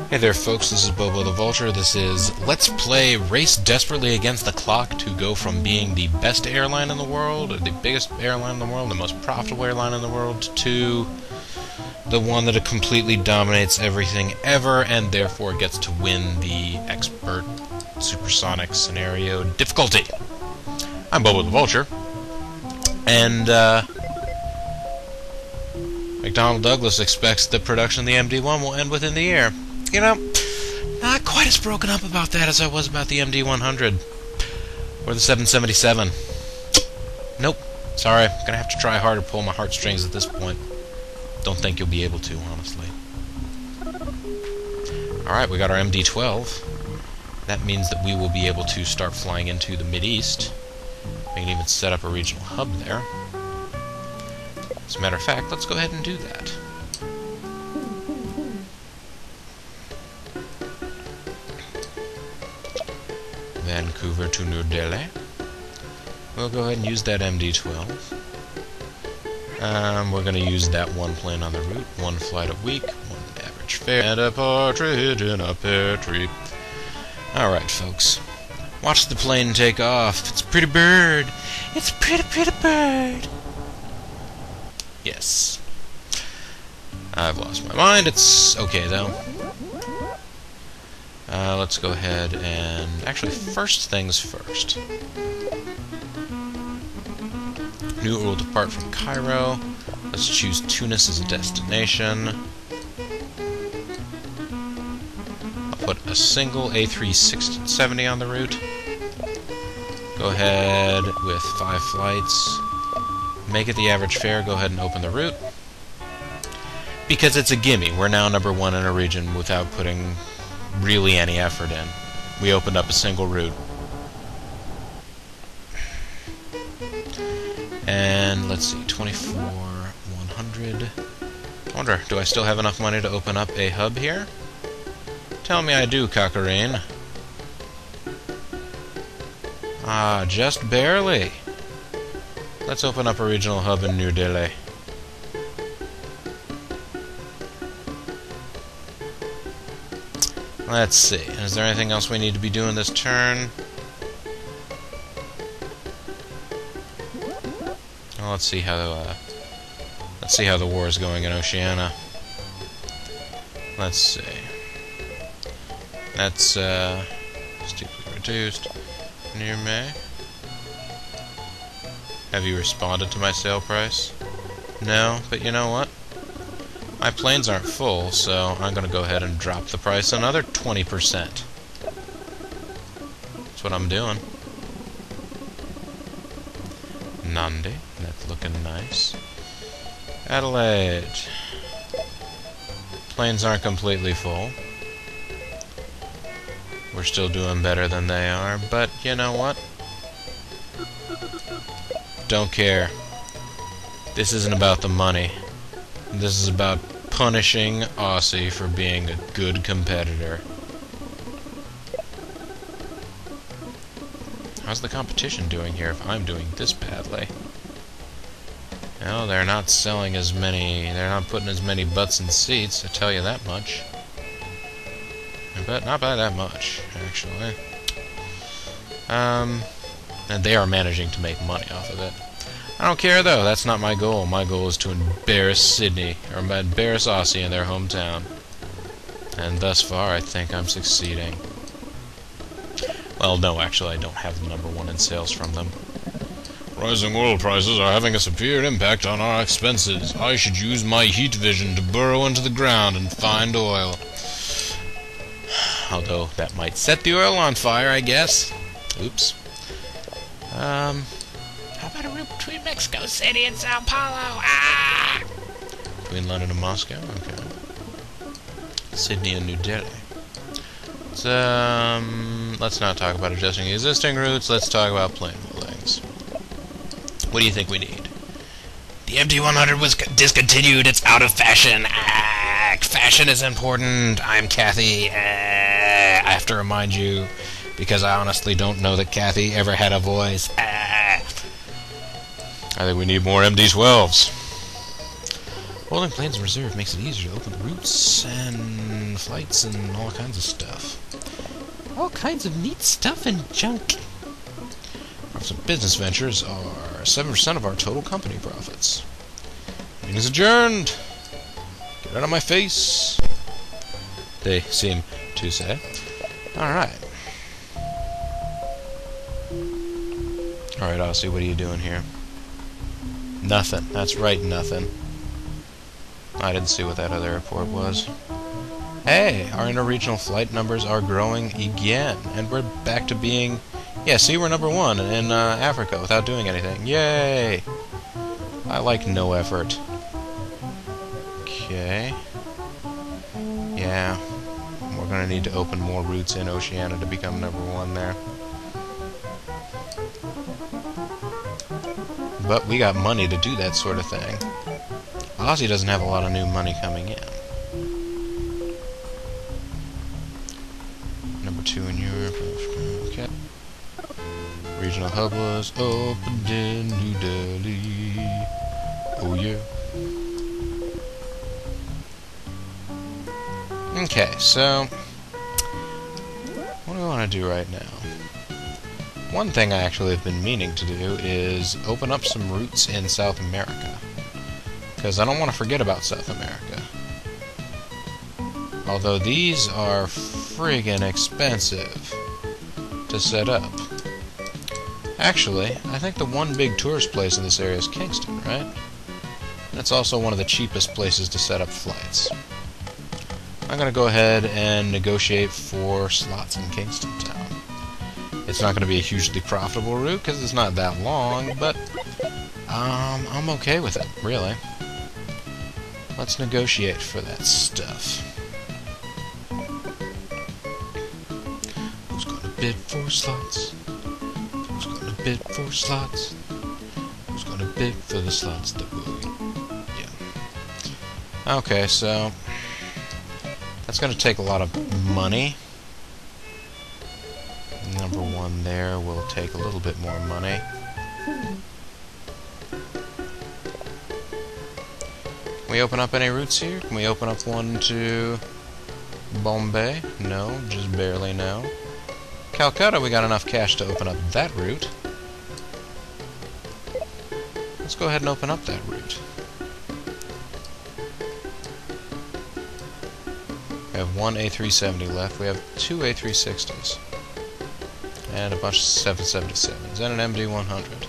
Hey there folks, this is Bobo the Vulture. This is Let's Play Race Desperately Against the Clock to go from being the best airline in the world, or the biggest airline in the world, the most profitable airline in the world, to the one that completely dominates everything ever and therefore gets to win the expert Supersonic-Scenario difficulty. I'm Bobo the Vulture, and McDonnell Douglas expects the production of the MD-1 will end within the year. You know, not quite as broken up about that as I was about the MD-100 or the 777. Nope. Sorry, I'm gonna have to try harder to pull my heartstrings at this point. Don't think you'll be able to, honestly. Alright, we got our MD-12. That means that we will be able to start flying into the Mideast. We can even set up a regional hub there. As a matter of fact, let's go ahead and do that. Vancouver to New Delhi. We'll go ahead and use that MD-12. We're going to use that one plane on the route, one flight a week, one average fare, and a partridge in a pear tree. Alright, folks. Watch the plane take off. It's a pretty bird. It's a pretty, pretty bird. Yes. I've lost my mind. It's okay, though. Let's go ahead and... Actually, first things first. New will depart from Cairo. Let's choose Tunis as a destination. I'll put a single A370 on the route. Go ahead with 5 flights. Make it the average fare. Go ahead and open the route. Because it's a gimme. We're now #1 in a region without putting really any effort in. We opened up a single route. And let's see, 24,100. I wonder, do I still have enough money to open up a hub here? Tell me I do, Cockerine. Ah, just barely. Let's open up a regional hub in New Delhi. Let's see. Is there anything else we need to be doing this turn? Well, let's see how the war is going in Oceania. Let's see. That's steeply reduced. Near May. Have you responded to my sale price? No, but you know what? My planes aren't full, so I'm gonna go ahead and drop the price another 20%. That's what I'm doing. Nandi, that's looking nice. Adelaide. Planes aren't completely full. We're still doing better than they are, but you know what? Don't care. This isn't about the money. This is about punishing Aussie for being a good competitor. How's the competition doing here if I'm doing this badly? No, they're not selling as many... They're not putting as many butts in seats, I tell you that much. But not by that much, actually. And they are managing to make money off of it. I don't care, though. That's not my goal. My goal is to embarrass Sydney, or embarrass Aussie in their hometown. And thus far, I think I'm succeeding. Well, no, actually, I don't have the #1 in sales from them. Rising oil prices are having a severe impact on our expenses. I should use my heat vision to burrow into the ground and find oil. Although, that might set the oil on fire, I guess. Oops. How about a route between Mexico City and Sao Paulo? Ah! Between London and Moscow? Okay. Sydney and New Delhi. Let's not talk about adjusting the existing routes. Let's talk about plane holdings. What do you think we need? The MD-100 was discontinued. It's out of fashion. Fashion is important. I'm Kathy. I have to remind you, because I honestly don't know that Kathy ever had a voice. I think we need more MD-12s. Holding planes in reserve makes it easier to open routes and flights and all kinds of stuff. All kinds of neat stuff and junk. Profits of business ventures are 7% of our total company profits. Meeting is adjourned. Get out of my face. They seem to say. Alright. Alright, Aussie, what are you doing here? Nothing. That's right, nothing. I didn't see what that other airport was. Hey, our interregional flight numbers are growing again, and we're back to being... Yeah, see, we're number 1 in Africa without doing anything. Yay! I like no effort. Okay. Yeah. We're gonna need to open more routes in Oceania to become number 1 there. But we got money to do that sort of thing. Aussie doesn't have a lot of new money coming in. Number 2 in Europe. Okay. Regional hub was opened in New Delhi. Oh yeah. Okay, so what do we want to do right now? One thing I actually have been meaning to do is open up some routes in South America. Because I don't want to forget about South America. Although these are friggin' expensive to set up. Actually, I think the one big tourist place in this area is Kingston, right? And it's also one of the cheapest places to set up flights. I'm going to go ahead and negotiate 4 slots in Kingston Town. It's not going to be a hugely profitable route because it's not that long, but I'm okay with it, really. Let's negotiate for that stuff. Who's gonna bid for slots? Who's gonna bid for slots? Who's gonna bid for the slots that will... Yeah. Okay, so... that's gonna take a lot of money. Number 1 there will take a little bit more money. Can we open up any routes here? Can we open up one to Bombay? No, just barely no. Calcutta, we got enough cash to open up that route. Let's go ahead and open up that route. We have 1 A370 left. We have 2 A360s. And a bunch of 777s. And an MD-100.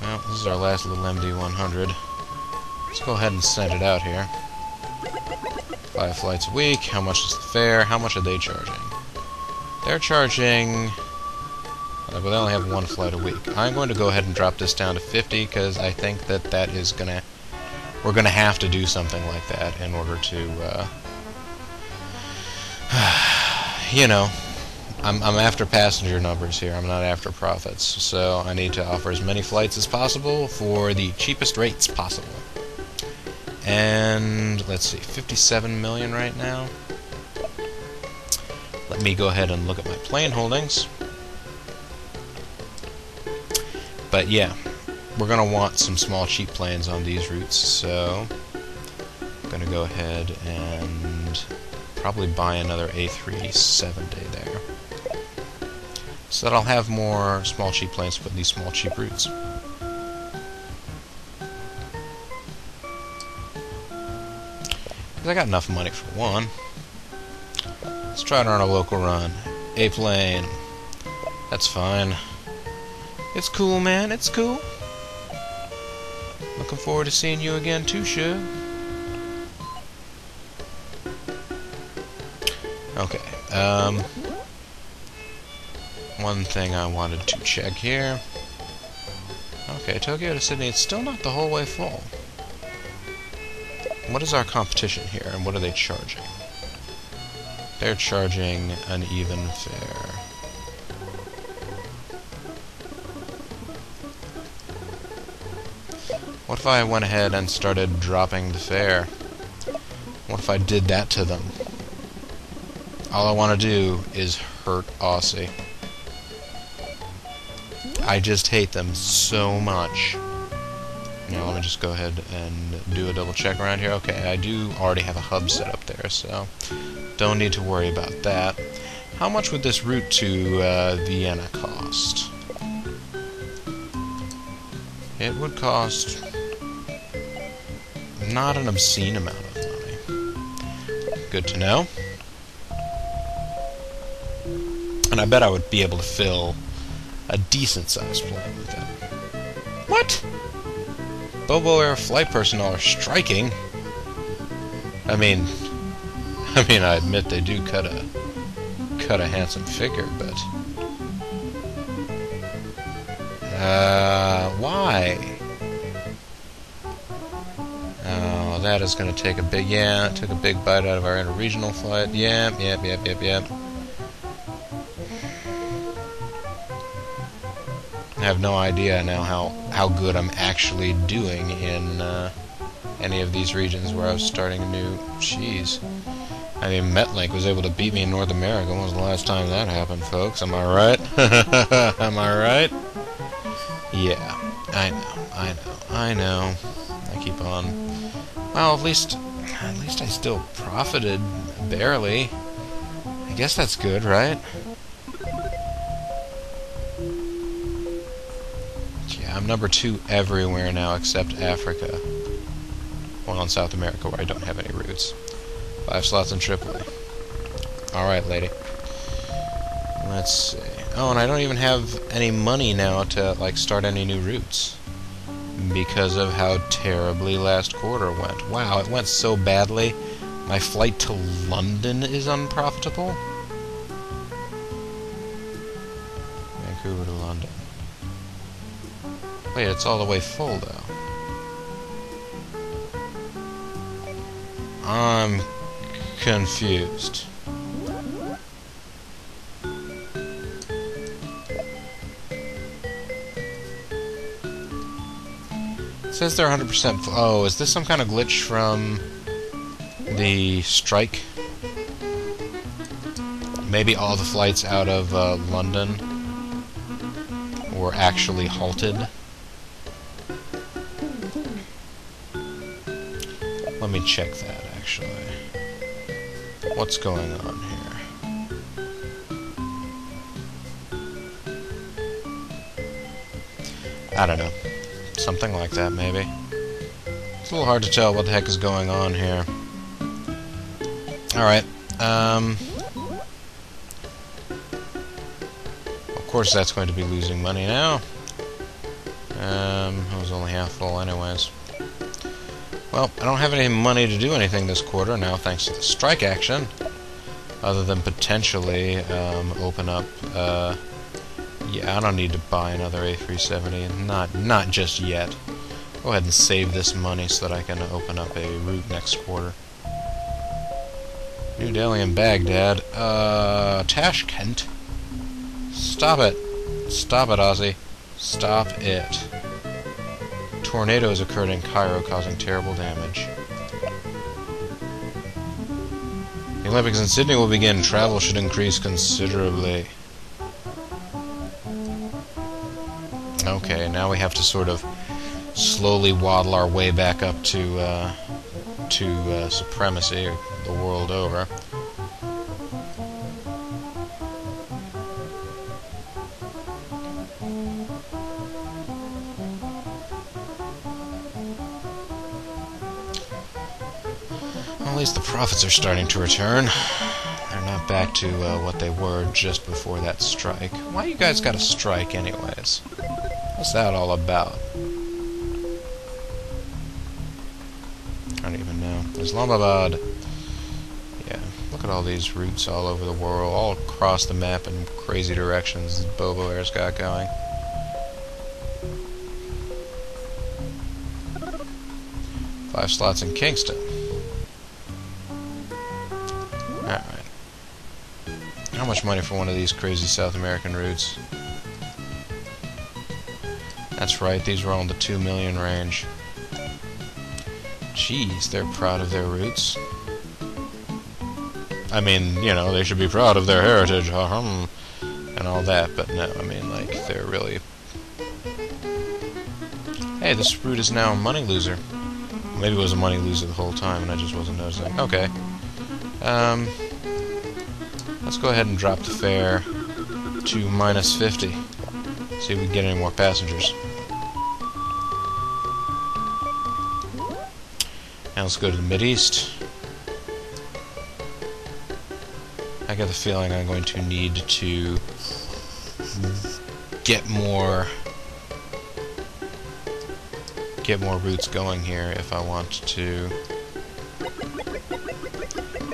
Well, this is our last little MD-100. Let's go ahead and send it out here. 5 flights a week. How much is the fare? How much are they charging? They're charging... well, they only have 1 flight a week. I'm going to go ahead and drop this down to 50 because I think that that is gonna... we're gonna have to do something like that in order to, you know, I'm after passenger numbers here. I'm not after profits. So I need to offer as many flights as possible for the cheapest rates possible. And let's see, 57 million right now. Let me go ahead and look at my plane holdings. But yeah, we're going to want some small cheap planes on these routes, so I'm going to go ahead and probably buy another A370 there. So that I'll have more small cheap planes to put in these small cheap routes. I got enough money for one. Let's try it on a local run. A plane. That's fine. It's cool, man. It's cool. Looking forward to seeing you again too, Shug. Okay. One thing I wanted to check here. Okay, Tokyo to Sydney. It's still not the whole way full. What is our competition here, and what are they charging? They're charging an even fare. What if I went ahead and started dropping the fare? What if I did that to them? All I want to do is hurt Aussie. I just hate them so much. Now let me just go ahead and do a double check around here. Okay, I do already have a hub set up there, so don't need to worry about that. How much would this route to Vienna cost? It would cost not an obscene amount of money. Good to know. And I bet I would be able to fill a decent-sized plane with it. What? BoboAir flight personnel are striking? I mean, I admit they do cut a handsome figure, but why? Oh, that is going to take a big, it took a big bite out of our interregional flight. Yep. I have no idea now how good I'm actually doing in any of these regions where I was starting anew. Jeez. I mean, Metlink was able to beat me in North America. When was the last time that happened, folks? Am I right? Am I right? Yeah, I know. I keep on. Well, at least I still profited barely. I guess that's good, right? Yeah, I'm number 2 everywhere now except Africa. Well, in South America where I don't have any routes. 5 slots in Tripoli. Alright, lady. Let's see. Oh, and I don't even have any money now to, like, start any new routes. Because of how terribly last quarter went. Wow, it went so badly. My flight to London is unprofitable? Vancouver to London. Wait, it's all the way full, though. I'm confused. It says they're 100% full. Oh, is this some kind of glitch from the strike? Maybe all the flights out of London were actually halted. Let me check that, actually. What's going on here? I don't know. Something like that, maybe. It's a little hard to tell what the heck is going on here. Alright, of course that's going to be losing money now. It was only half full anyways. Well, I don't have any money to do anything this quarter now, thanks to the strike action. Other than potentially open up. Yeah, I don't need to buy another A370, not just yet. Go ahead and save this money so that I can open up a route next quarter. New Delhi and Baghdad. Tashkent. Stop it. Stop it, Ozzy. Stop it. Tornadoes occurred in Cairo, causing terrible damage. The Olympics in Sydney will begin. Travel should increase considerably. Okay, now we have to sort of slowly waddle our way back up to supremacy the world over. Well, at least the profits are starting to return. They're not back to what they were just before that strike. Why you guys got a strike anyways? What's that all about? I don't even know. Islamabad. Yeah, look at all these routes all over the world, all across the map in crazy directions BoboAir's got going. Five slots in Kingston. Alright. How much money for one of these crazy South American routes? That's right, these were all in the 2 million range. Jeez, they're proud of their roots. I mean, you know, they should be proud of their heritage, and all that, but no, I mean, like, they're really... Hey, Hey, this route is now a money loser. Maybe it was a money loser the whole time and I just wasn't noticing. Okay. Let's go ahead and drop the fare to -50. See if we can get any more passengers. Now let's go to the Mideast. I get the feeling I'm going to need to get more routes going here if I want to.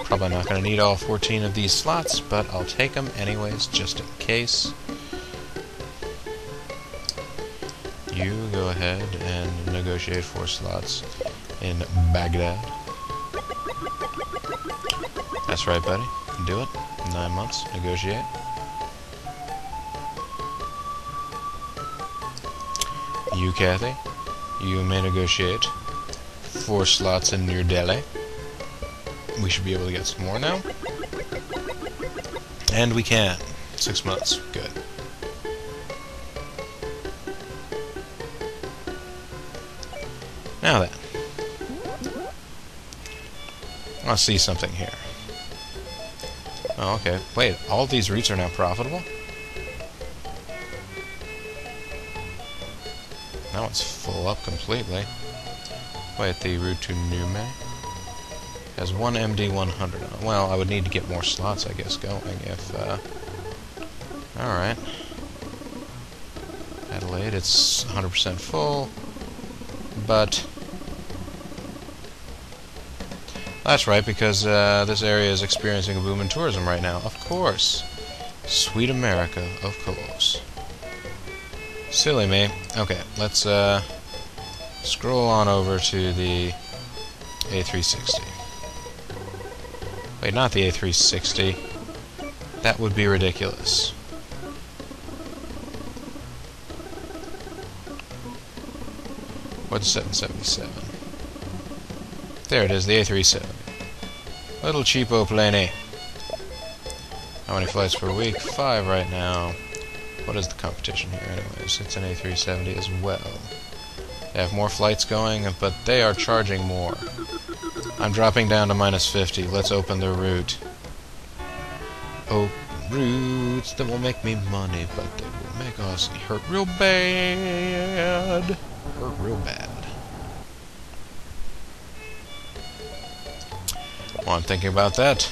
Probably not going to need all 14 of these slots, but I'll take them anyways, just in case. You go ahead and negotiate 4 slots in Baghdad. That's right, buddy. You can do it. 9 months. Negotiate. You, Kathy, you may negotiate 4 slots in New Delhi. We should be able to get some more now. And we can. 6 months. Good. Now then. I want to see something here. Oh, okay. Wait, all these routes are now profitable? That one's full up completely. Wait, the route to Nume has 1 MD100 on it. Well, I would need to get more slots, I guess, going if, alright. Adelaide, it's 100% full, but that's right, because this area is experiencing a boom in tourism right now. Of course. Sweet America, of course. Silly me. Okay, let's scroll on over to the A360. Wait, not the A360. That would be ridiculous. What's 777? There it is, the A370. Little cheapo planey. How many flights per week? 5 right now. What is the competition here anyways? It's an A370 as well. They have more flights going, but they are charging more. I'm dropping down to -50. Let's open the route. Oh, routes that will make me money, but they will make us hurt real bad. Hurt real bad. Well, I'm thinking about that.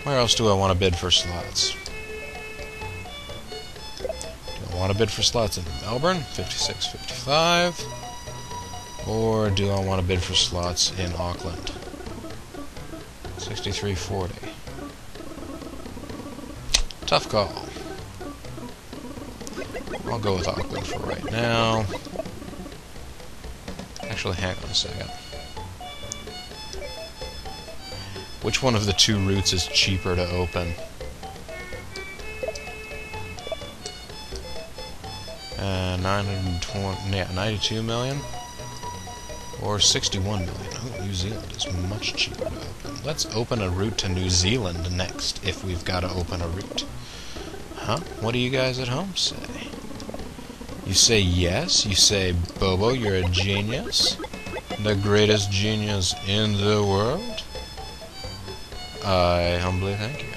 Where else do I want to bid for slots? Do I want to bid for slots in Melbourne, 56.55? Or do I want to bid for slots in Auckland, 63.40? Tough call. I'll go with Auckland for right now. Actually, hang on a second. Which one of the 2 routes is cheaper to open? 920, yeah, 92 million? Or 61 million. Oh, New Zealand is much cheaper to open. Let's open a route to New Zealand next, if we've got to open a route. Huh? What do you guys at home say? You say yes? You say, Bobo, you're a genius? The greatest genius in the world? I humbly thank you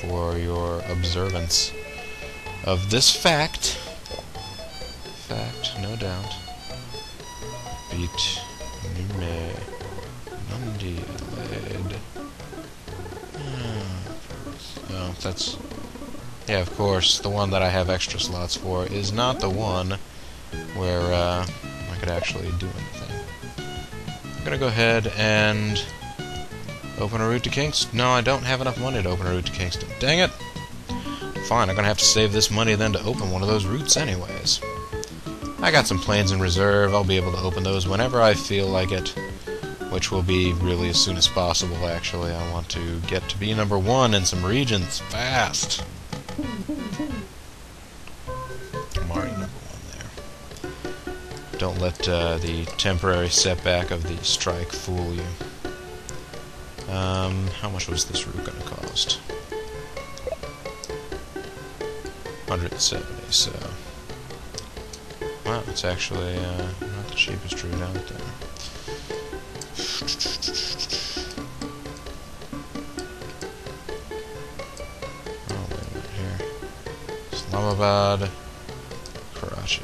for your observance of this fact. Fact, no doubt. Beat Nume Mundi Adelaide. Oh, that's... Yeah, of course, the one that I have extra slots for is not the one where I could actually do anything. I'm gonna go ahead and open a route to Kingston. No, I don't have enough money to open a route to Kingston. Dang it! Fine, I'm gonna have to save this money then to open one of those routes anyways. I got some planes in reserve. I'll be able to open those whenever I feel like it, which will be really as soon as possible, actually. I want to get to be #1 in some regions fast. I'm already #1 there. Don't let the temporary setback of the strike fool you. How much was this route going to cost? 170, so No, it's actually not the cheapest route out there. Oh, wait a minute here. Islamabad, Karachi.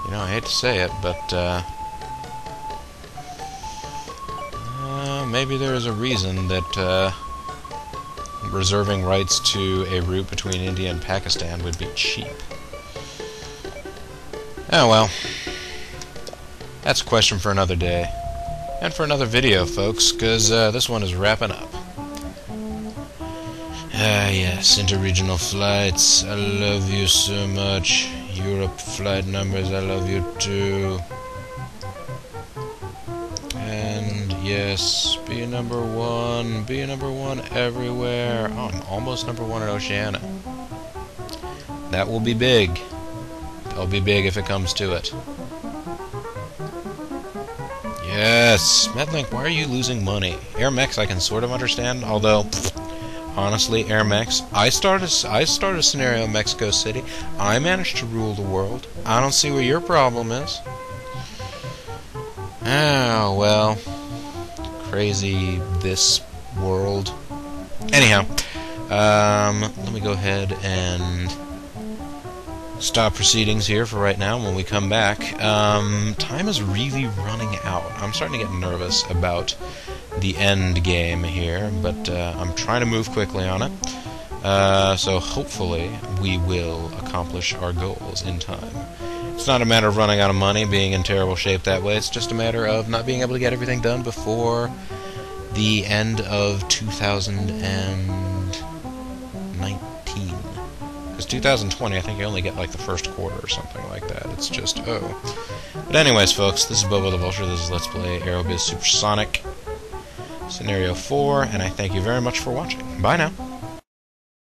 You know, I hate to say it, but maybe there is a reason that reserving rights to a route between India and Pakistan would be cheap. Oh well. That's a question for another day. And for another video, folks, because this one is wrapping up. Ah, yes, interregional flights. I love you so much. Europe flight numbers, I love you too. And yes, be number one everywhere. Oh, I'm almost number one at Oceania. That will be big. That'll be big if it comes to it. Yes! Medlink, why are you losing money? Airmex I can sort of understand, although, honestly, Airmex, I started a scenario in Mexico City. I managed to rule the world. I don't see where your problem is. Oh, well. Crazy this world. Anyhow, let me go ahead and stop proceedings here for right now. When we come back, time is really running out. I'm starting to get nervous about the end game here, but I'm trying to move quickly on it. So hopefully we will accomplish our goals in time. It's not a matter of running out of money, being in terrible shape that way. It's just a matter of not being able to get everything done before the end of 2019. Because 2020, I think you only get like the first quarter or something like that. It's just, oh. But anyways, folks, this is Bobo the Vulture. This is Let's Play Aerobiz Supersonic Scenario 4, and I thank you very much for watching. Bye now.